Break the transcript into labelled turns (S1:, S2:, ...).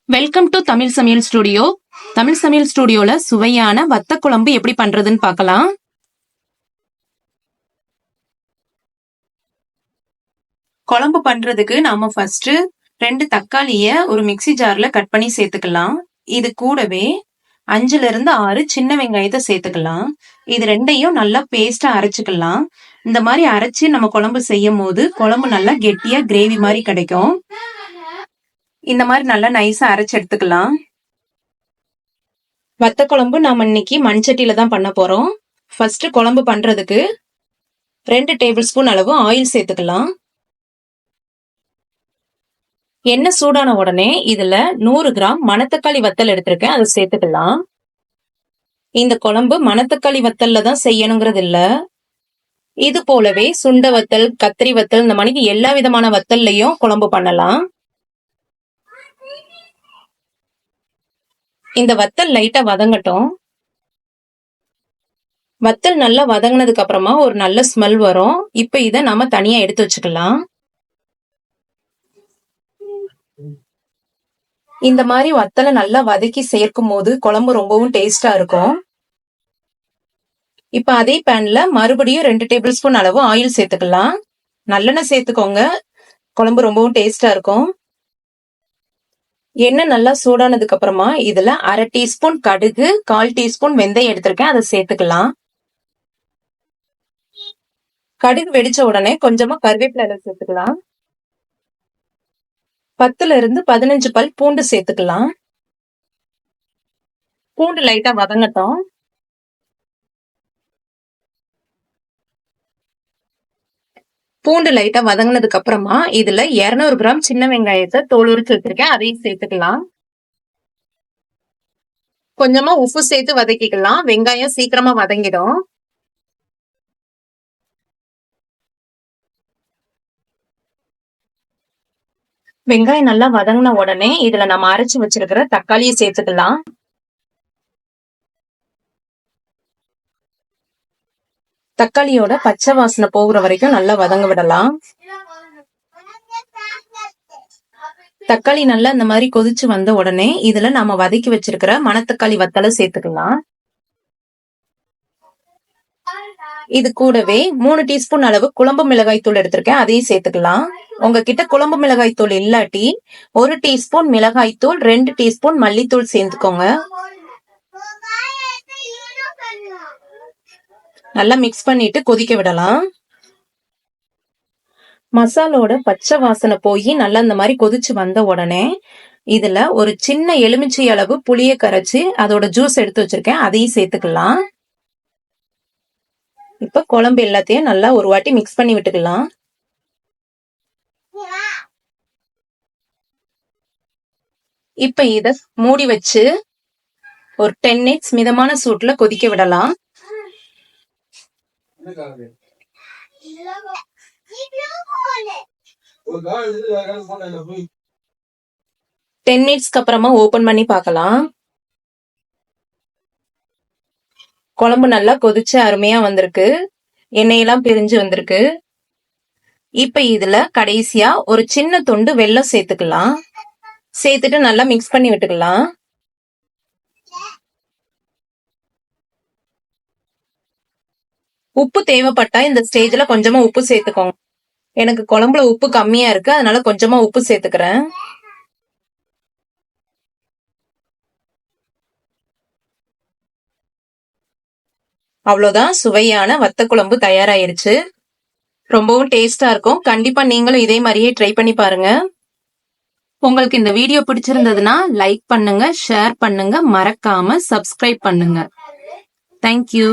S1: Welcome to Tamil சமையல் studio. Tamil சமையல் ஸ்டுடியோல சுவையான வத்த குழம்பு எப்படி பண்றதுன்னு பார்க்கலாம். குழம்பு பண்றதுக்கு நாம ஃபர்ஸ்ட் 2 தக்காளிய ஒரு மிக்ஸி ஜார்ல கட் பண்ணி சேர்த்துக்கலாம். இது கூடவே 5ல இருந்து 6 சின்ன வெங்காயத்தை சேர்த்துக்கலாம். இது ரெண்டையும் நல்லா பேஸ்டா அரைச்சுக்கலாம். இந்த மாதிரி அரைச்சு நம்ம குழம்பு செய்யும் போது குழம்பு நல்லா கெட்டியா கிரேவி மாதிரி கிடைக்கும். இந்த மாதிரி நல்லா நைஸா அரைச்சு எடுத்துக்கலாம். வத்த குழம்பு நாம இன்னைக்கு மண்சட்டியில தான் பண்ண போறோம். ஃபர்ஸ்ட் குழம்பு பண்றதுக்கு 2 டேபிள் ஸ்பூன் அளவு ஆயில் சேர்த்துக்கலாம். எண்ணெய் சூடான உடனே இதுல 100 கிராம் மணத்தக்காளி வத்தல் எடுத்திருக்கேன், அதை சேர்த்துக்கலாம். இந்த குழம்பு மணத்தக்காளி வத்தல்ல தான் செய்யணுங்கிறது இல்ல, இது போலவே சுண்ட வத்தல், கத்திரி வத்தல், இந்த மாதிரி எல்லா விதமான வத்தல்லையும் குழம்பு பண்ணலாம். இந்த வத்தல் லைட்டா வதங்கட்டும். வத்தல் நல்லா வதங்கினதுக்கு அப்புறமா ஒரு நல்ல ஸ்மெல் வரும். இப்ப இத நாம தனியா எடுத்து வச்சுக்கலாம். இந்த மாதிரி வத்தலை நல்லா வதக்கி சேர்க்கும் போது குழம்பு ரொம்பவும் டேஸ்டா இருக்கும். இப்ப அதே பேன்ல மறுபடியும் 2 டேபிள் ஸ்பூன் அளவு ஆயில் சேர்த்துக்கலாம். நல்லெண்ணெய் சேர்த்துக்கோங்க, குழம்பு ரொம்பவும் டேஸ்டா இருக்கும். எண்ணெய் நல்லா சூடானதுக்கு அப்புறமா இதுல 1/2 டீஸ்பூன் கடுகு, 1/4 டீஸ்பூன் வெந்தயம் எடுத்திருக்கேன், அதை சேர்த்துக்கலாம். கடுகு வெடிச்ச உடனே கொஞ்சமா கருவேப்பிலை சேர்த்துக்கலாம். 10ல இருந்து 15 பல் பூண்டு சேர்த்துக்கலாம். பூண்டு லைட்டா வதங்கட்டும். பூண்டு லைட்டா வதங்கினதுக்கு அப்புறமா இதுல 200 கிராம் சின்ன வெங்காயத்தை தோல் உரிச்சு வச்சிருக்கேன், அதையும் சேர்த்துக்கலாம். கொஞ்சமா உப்பு சேர்த்து வதக்கிக்கலாம், வெங்காயம் சீக்கிரமா வதங்கிடும். வெங்காயம் நல்லா வதங்கின உடனே இதுல நம்ம அரைச்சு வச்சிருக்கிற தக்காளியை சேர்த்துக்கலாம். தக்காளியோட பச்சை வாசனை போகிற வரைக்கும் நல்லா வதங்க விடலாம். தக்காளி நல்லா இந்த மாதிரி கொதிச்சு வந்த உடனே இதுல நாம வதக்கி வச்சிருக்கிற மணத்தக்காளி வத்தலை சேர்த்துக்கலாம். இது கூடவே 3 டீஸ்பூன் அளவு குழம்பு மிளகாய் தூள் எடுத்திருக்கேன், அதையும் சேர்த்துக்கலாம். உங்ககிட்ட குழம்பு மிளகாய் தூள் இல்லாட்டி 1 டீஸ்பூன் மிளகாய் தூள், 2 டீஸ்பூன் மல்லித்தூள் சேர்த்துக்கோங்க. நல்லா மிக்ஸ் பண்ணிட்டு கொதிக்க விடலாம். மசாலோட பச்சை வாசனை போய் நல்லா இந்த மாதிரி கொதிச்சு வந்த உடனே இதுல ஒரு சின்ன எலுமிச்சை அளவு புளிய கரைச்சு அதோட ஜூஸ் எடுத்து வச்சிருக்கேன், அதையும் சேர்த்துக்கலாம். இப்ப குழம்பு எல்லாத்தையும் நல்லா ஒரு வாட்டி மிக்ஸ் பண்ணி விட்டுக்கலாம். இப்ப இத மூடி வச்சு ஒரு 10 மினிட்ஸ் மிதமான சூட்ல கொதிக்க விடலாம். 10 மினிட்ஸ்க்கு அப்புறமா ஓபன் பண்ணி பார்க்கலாம். குழம்பு நல்லா கொதிச்சு அருமையா வந்திருக்கு, எண்ணெயெல்லாம் பிரிஞ்சு வந்திருக்கு. இப்ப இதுல கடைசியா ஒரு சின்ன துண்டு வெல்லம் சேர்த்துக்கலாம். சேர்த்துட்டு நல்லா மிக்ஸ் பண்ணி விட்டுக்கலாம். உப்பு தேவைப்பட்டா இந்த ஸ்டேஜ்ல கொஞ்சமா உப்பு சேர்த்துக்கோங்க. எனக்கு குழம்புல உப்பு கம்மியா இருக்கு, அதனால கொஞ்சமா உப்பு சேர்த்துக்கிறேன். அவ்வளவுதான், சுவையான வத்த குழம்பு தயாராயிருச்சு. ரொம்பவும் டேஸ்டா இருக்கும். கண்டிப்பா நீங்களும் இதே மாதிரியே ட்ரை பண்ணி பாருங்க. உங்களுக்கு இந்த வீடியோ பிடிச்சிருந்ததுன்னா லைக் பண்ணுங்க, ஷேர் பண்ணுங்க, மறக்காம சப்ஸ்கிரைப் பண்ணுங்க. தேங்க்யூ.